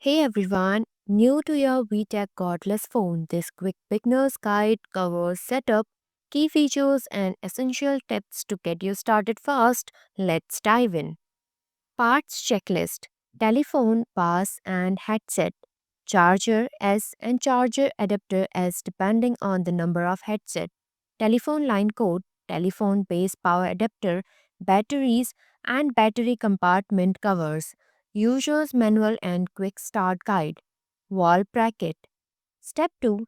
Hey everyone, new to your VTech Cordless phone, this quick beginner's guide covers setup, key features, and essential tips to get you started fast. Let's dive in. Parts checklist: telephone, bus, and headset, charger S and charger adapter S depending on the number of headset, telephone line code, telephone base power adapter, batteries, and battery compartment covers, user's manual and quick start guide, wall bracket. Step 2: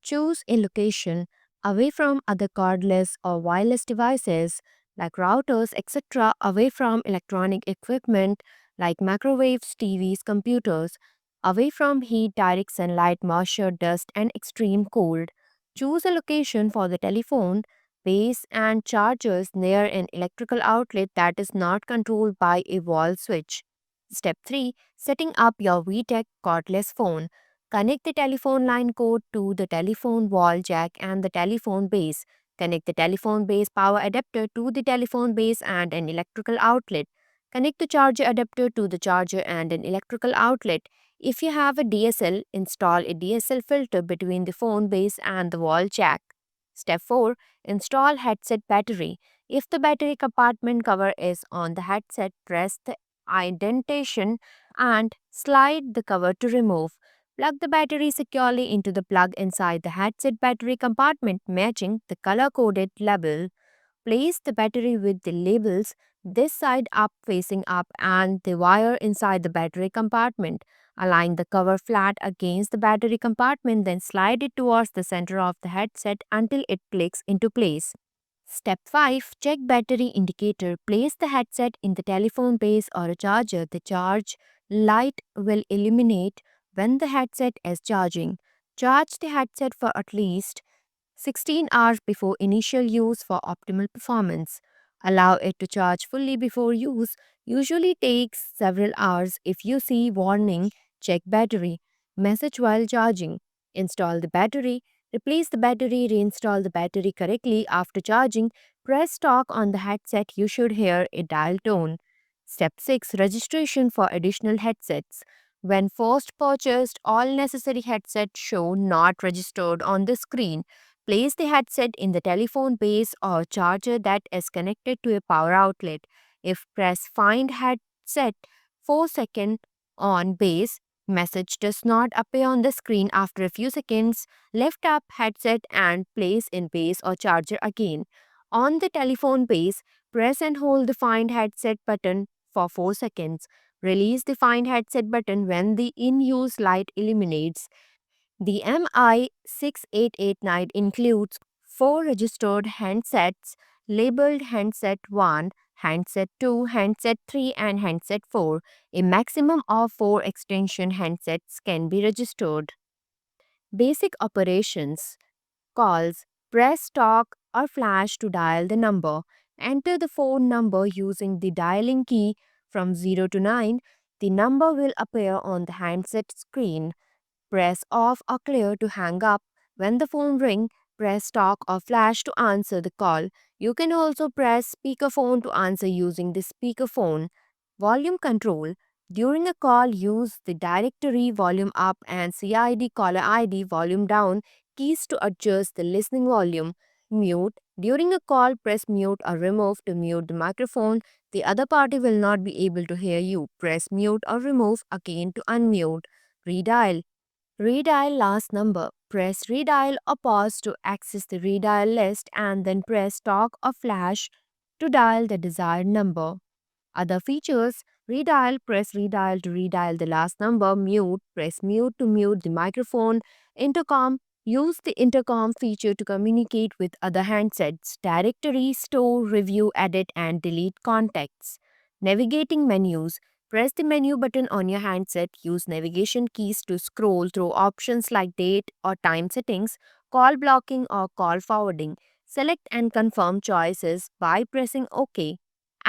choose a location away from other cordless or wireless devices like routers, etc., away from electronic equipment like microwaves, TVs, computers, away from heat, direct sunlight, moisture, dust, and extreme cold. Choose a location for the telephone, base, and chargers near an electrical outlet that is not controlled by a wall switch. Step 3: setting up your VTech cordless phone. Connect the telephone line cord to the telephone wall jack and the telephone base. Connect the telephone base power adapter to the telephone base and an electrical outlet. Connect the charger adapter to the charger and an electrical outlet. If you have a DSL, install a DSL filter between the phone base and the wall jack. Step 4: install headset battery. If the battery compartment cover is on the headset, press the indentation and slide the cover to remove. Plug the battery securely into the plug inside the headset battery compartment matching the color-coded label. Place the battery with the labels this side up facing up and the wire inside the battery compartment. Align the cover flat against the battery compartment, then slide it towards the center of the headset until it clicks into place. Step 5: check battery indicator. Place the headset in the telephone base or a charger. The charge light will illuminate when the headset is charging. Charge the headset for at least 16 hours before initial use for optimal performance. Allow it to charge fully before use. Usually takes several hours. If you see warning, check battery message while charging. Install the battery. Replace the battery, reinstall the battery correctly after charging. Press talk on the headset. You should hear a dial tone. Step 6: registration for additional headsets. When first purchased, all necessary headsets show not registered on the screen. Place the headset in the telephone base or charger that is connected to a power outlet. If press find headset 4 seconds on base, message does not appear on the screen after a few seconds, lift up headset and place in base or charger again. On the telephone base, press and hold the find headset button for 4 seconds. Release the find headset button when the in-use light illuminates. The MI6889 includes 4 registered handsets labeled Handset 1, Handset 2, Handset 3, and Handset 4. A maximum of 4 extension handsets can be registered. Basic operations: calls, press talk or flash to dial the number. Enter the phone number using the dialing key from 0 to 9. The number will appear on the handset screen. Press off or clear to hang up. When the phone rings, press talk or flash to answer the call. You can also press speakerphone to answer using the speakerphone. Volume control. During a call, use the directory volume up and CID caller ID volume down keys to adjust the listening volume. Mute. During a call, press mute or remove to mute the microphone. The other party will not be able to hear you. Press mute or remove again to unmute. Redial. Redial last number. Press redial or pause to access the redial list and then press talk or flash to dial the desired number. Other features: redial, press redial to redial the last number, mute, press mute to mute the microphone, intercom, use the intercom feature to communicate with other handsets, directory, store, review, edit, and delete contacts. Navigating menus: press the menu button on your handset, use navigation keys to scroll through options like date or time settings, call blocking, or call forwarding. Select and confirm choices by pressing OK.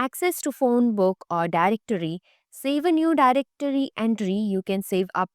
Access to phone book or directory. Save a new directory entry. You can save up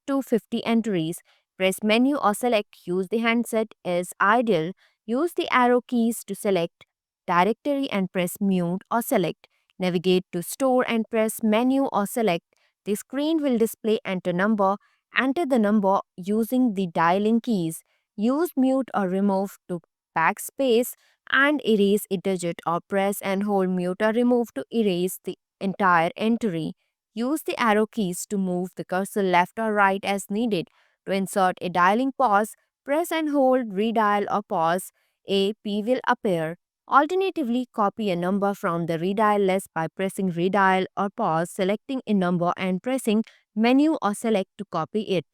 to 50 entries. Press menu or select use the handset is ideal. Use the arrow keys to select directory and press mute or select. Navigate to store and press menu or select The screen will display enter number. Enter the number using the dialing keys. Use mute or remove to backspace and erase a digit, or press and hold mute or remove to erase the entire entry. Use the arrow keys to move the cursor left or right as needed. To insert a dialing pause, press and hold redial or pause. A P will appear. Alternatively, copy a number from the redial list by pressing redial or pause, selecting a number and pressing menu or select to copy it.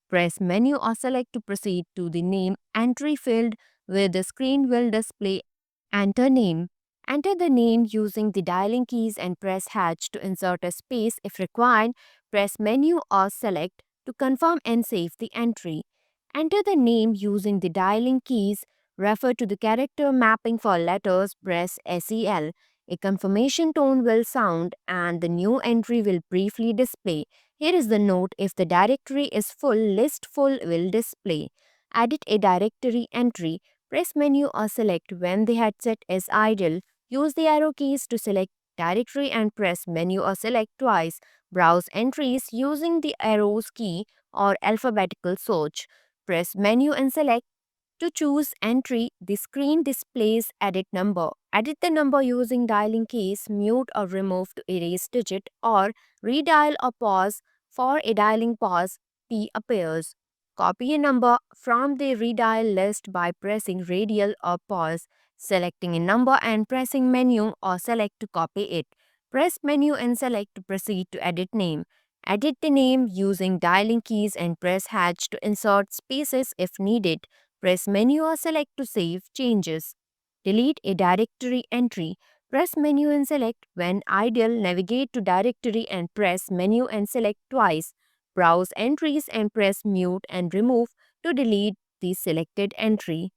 Press menu or select to proceed to the name entry field, where the screen will display enter name. Enter the name using the dialing keys and press hatch to insert a space if required. Press menu or select to confirm and save the entry. Enter the name using the dialing keys. Refer to the character mapping for letters. Press SEL. A confirmation tone will sound and the new entry will briefly display. Here is the note: if the directory is full, list full will display. Edit a directory entry. Press menu or select when the headset is idle. Use the arrow keys to select directory and press menu or select twice. Browse entries using the arrows key or alphabetical search. Press menu and select to choose entry. The screen displays edit number. Edit the number using dialing keys, mute or remove to erase digit, or redial or pause. For a dialing pause, P appears. Copy a number from the redial list by pressing radial or pause, selecting a number and pressing menu or select to copy it. Press menu and select to proceed to edit name. Edit the name using dialing keys and press hatch to insert spaces if needed. Press menu or select to save changes. Delete a directory entry. Press menu and select when idle. Navigate to directory and press menu and select twice. Browse entries and press mute and remove to delete the selected entry.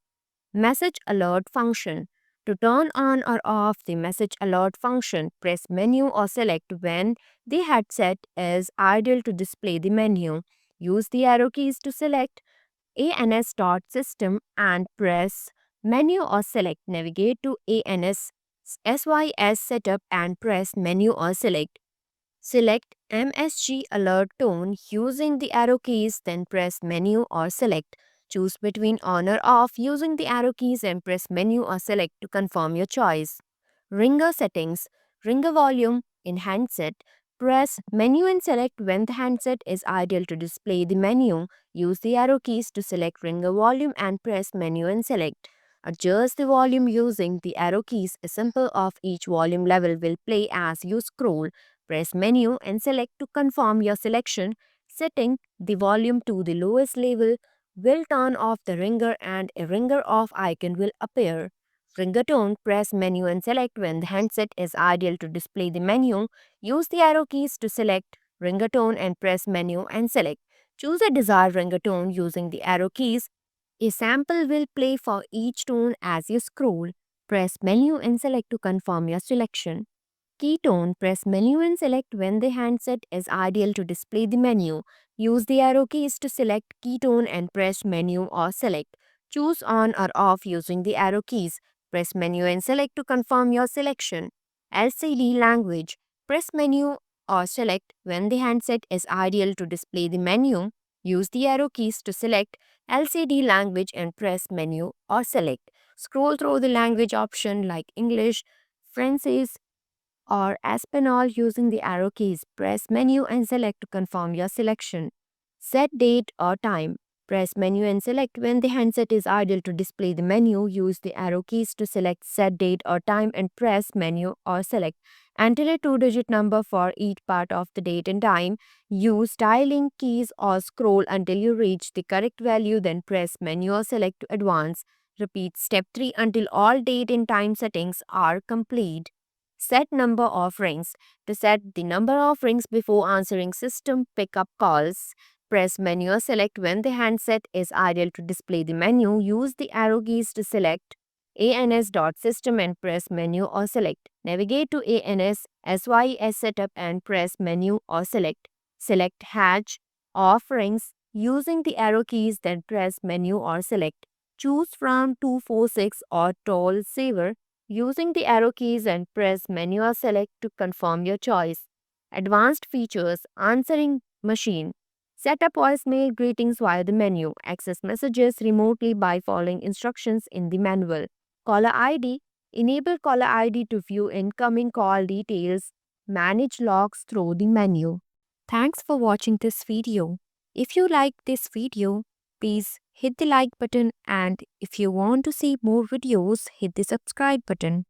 Message alert function. To turn on or off the message alert function, press menu or select when the headset is idle to display the menu. Use the arrow keys to select ans.system and press menu or select. Navigate to ans sys setup and press menu or select. Select MSG alert tone using the arrow keys, then press menu or select. Choose between on or off using the arrow keys and press menu or select to confirm your choice. Ringer settings. Ringer volume in handset. Press menu and select when the handset is idle to display the menu. Use the arrow keys to select ringer volume and press menu and select. Adjust the volume using the arrow keys. A sample of each volume level will play as you scroll. Press menu and select to confirm your selection. Setting the volume to the lowest level will turn off the ringer and a ringer off icon will appear. Ringer tone, press menu and select when the handset is idle to display the menu. Use the arrow keys to select ringer tone and press menu and select. Choose a desired ringer tone using the arrow keys. A sample will play for each tone as you scroll. Press menu and select to confirm your selection. Keytone, press menu and select when the handset is ideal to display the menu. Use the arrow keys to select keytone and press menu or select. Choose on or off using the arrow keys. Press menu and select to confirm your selection. LCD language, press menu or select when the handset is ideal to display the menu. Use the arrow keys to select LCD language and press menu or select. Scroll through the language option like English, French, or Espanol using the arrow keys. Press menu and select to confirm your selection. Set date or time. Press menu and select when the handset is idle to display the menu. Use the arrow keys to select set date or time and press menu or select. Enter a two-digit number for each part of the date and time. Use dialing keys or scroll until you reach the correct value, then press menu or select to advance. Repeat step 3 until all date and time settings are complete. Set number of rings. To set the number of rings before answering system pickup calls, press menu or select when the handset is idle to display the menu. Use the arrow keys to select ans.system and press menu or select. Navigate to ans sys setup and press menu or select. Select hatch off rings using the arrow keys, then press menu or select. Choose from 246 or toll saver using the arrow keys and press menu or select to confirm your choice. Advanced features, answering machine. Set up voicemail greetings via the menu. Access messages remotely by following instructions in the manual. Caller ID. Enable caller ID to view incoming call details. Manage logs through the menu. Thanks for watching this video. If you like this video, please hit the like button, and if you want to see more videos, hit the subscribe button.